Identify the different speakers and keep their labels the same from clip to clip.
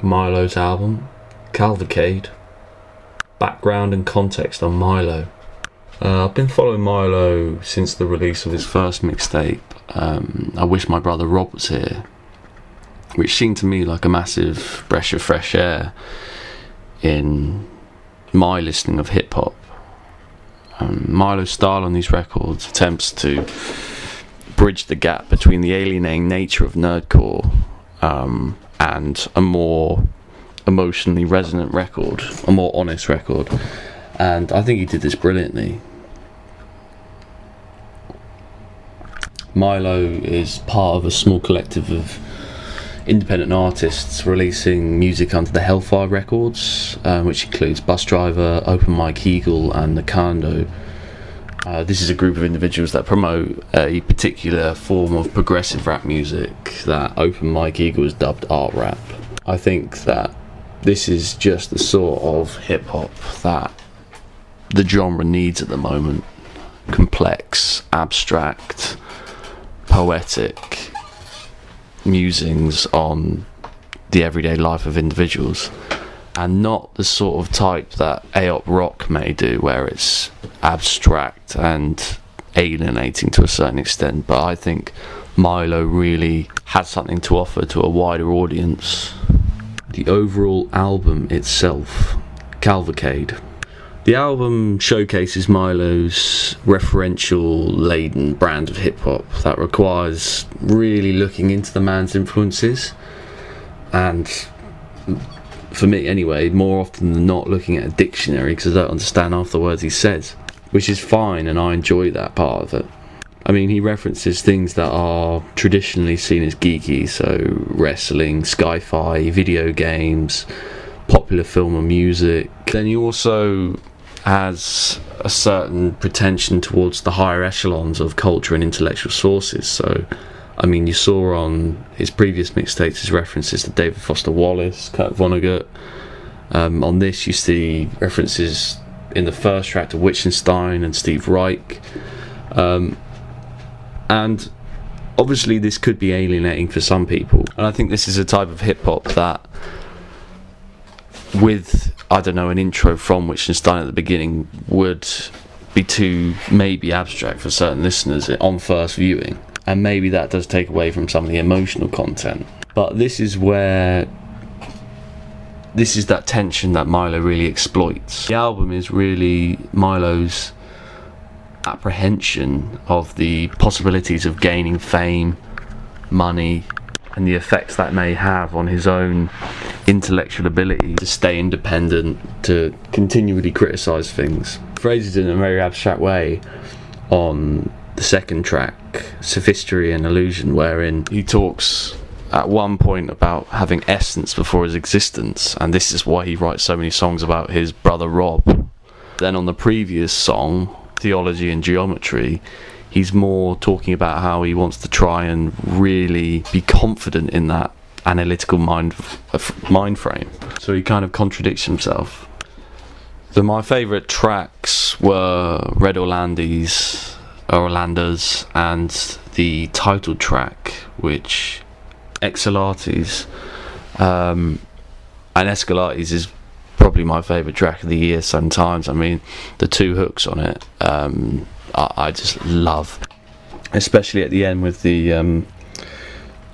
Speaker 1: Milo's album, Cavalcade. Background and context on Milo. I've been following Milo since the release of his first mixtape, I Wish My Brother Rob Was Here, which seemed to me like a massive breath of fresh air in my listening of hip-hop. Milo's style on these records attempts to bridge the gap between the alienating nature of nerdcore and a more emotionally resonant record, a more honest record, and I think he did this brilliantly. Milo is part of a small collective of independent artists releasing music under the Hellfire Records, which includes Bus Driver, Open Mike Eagle and Nakando. This is a group of individuals that promote a particular form of progressive rap music that Open Mike Eagle has dubbed art rap. I think that this is just the sort of hip hop that the genre needs at the moment. Complex, abstract, poetic musings on the everyday life of individuals, and not the sort of type that A-op rock may do, where it's abstract and alienating to a certain extent. But I think Milo really has something to offer to a wider audience. The overall album itself, Cavalcade. The album showcases Milo's referential-laden brand of hip-hop that requires really looking into the man's influences, and for me anyway, more often than not looking at a dictionary, because I don't understand half the words he says, which is fine, and I enjoy that part of it. I mean, he references things that are traditionally seen as geeky, so wrestling, sci-fi, video games, popular film and music. Then he also has a certain pretension towards the higher echelons of culture and intellectual sources. So, I mean, you saw on his previous mixtapes his references to David Foster Wallace, Kurt Vonnegut. On this, you see references in the first track to Wittgenstein and Steve Reich. And obviously this could be alienating for some people, and I think this is a type of hip-hop that, with, I don't know, an intro from Wittgenstein at the beginning, would be too maybe abstract for certain listeners on first viewing, and maybe that does take away from some of the emotional content. But this is that tension that Milo really exploits. The album is really Milo's apprehension of the possibilities of gaining fame, money, and the effects that may have on his own intellectual ability to stay independent, to continually criticise things. Phrases in a very abstract way on the second track, Sophistry and Illusion, wherein he talks at one point about having essence before his existence, and this is why he writes so many songs about his brother Rob. Then on the previous song, Theology and Geometry, he's more talking about how he wants to try and really be confident in that analytical mind frame. So he kind of contradicts himself. So my favourite tracks were Red Orlando's and the title track, which Escalates, and Escalates is probably my favourite track of the year sometimes. I mean, the two hooks on it, I just love, especially at the end with the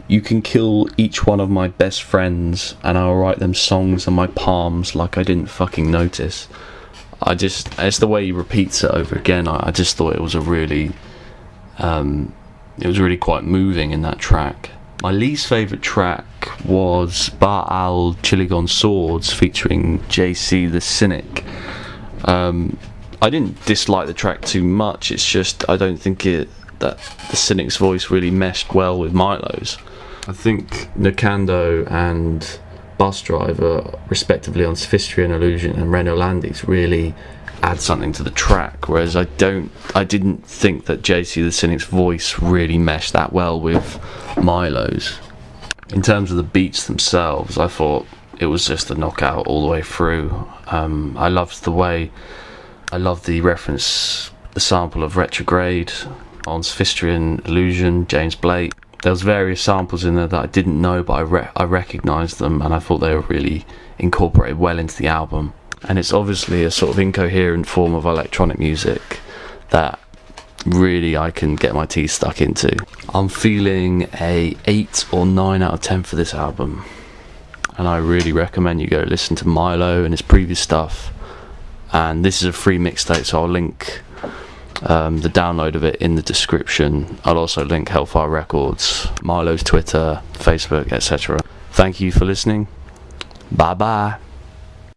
Speaker 1: you can kill each one of my best friends and I'll write them songs on my palms like I didn't fucking notice. It's the way he repeats it over again. I just thought it was really quite moving in that track. My least favourite track was Baal Chiligon Swords featuring JC the Cynic. I didn't dislike the track too much, it's just I don't think that the Cynic's voice really meshed well with Milo's. I think Nakando and Bus Driver, respectively on Sophistry and Illusion and Renault Landis, really add something to the track, whereas I didn't think that JC the Cynic's voice really meshed that well with Milo's. In terms of the beats themselves, I thought it was just a knockout all the way through. I loved the reference, the sample of Retrograde on Sophistry and Illusion, James Blake, There was various samples in there that I didn't know, but I recognised them, and I thought they were really incorporated well into the album. And it's obviously a sort of incoherent form of electronic music that really I can get my teeth stuck into. I'm feeling a 8 or 9 out of 10 for this album, and I really recommend you go listen to Milo and his previous stuff. And this is a free mixtape, so I'll link the download of it in the description. I'll also link Hellfire Records, Milo's Twitter, Facebook, etc. Thank you for listening. Bye bye.